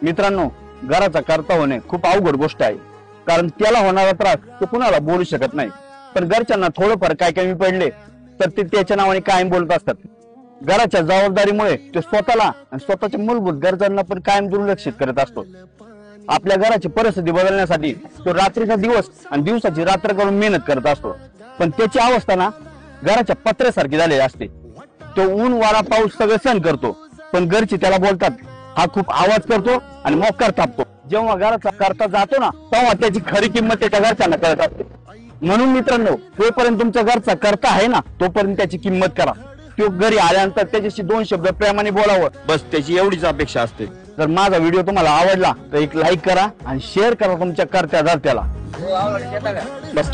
मित्रांनो, घराचा करता होणे खूप अवघड गोष्ट आहे, कारण त्याला होणारा त्रास तो कुणाला बोलू शकत नाही। पण घरच्यांना थोडंफार काय कमी पडले तर ते त्याच्या नावाने कायम बोलत असतात। घराच्या जबाबदारीमुळे तो स्वतःला आणि स्वतःच्या मूलभूत गरजांना पण कायम दुर्लक्षित करत असतो। आपल्या घराची परिस्थिती बदलण्यासाठी तो रात्रीचा दिवस आणि दिवसाची रात्र करून मेहनत करत असतो, पण त्याची अवस्था ना घराच्या पत्र्यासारखी झालेली असते। तो ऊन वारा पाऊस सगळं सहन करतो, पण घरची त्याला बोलतात हा खूप आवाज करतो आणि मोकार तापतो। जेव्हा घराचा करता जातो ना तेव्हा त्याची खरी किंमत त्याच्या घरच्यांना कळत असते। म्हणून मित्रांनो, जोपर्यंत तुमच्या घरचा करता आहे ना तोपर्यंत त्याची किंमत करा। तो घरी आल्यानंतर त्याच्याशी 2 शब्द प्रेमाने बोलावं, बस त्याची एवढीच अपेक्षा असते। जर माझा व्हिडिओ तुम्हाला आवडला तर एक लाईक करा आणि शेअर करा तुमच्या करत्या धरत्याला। बस।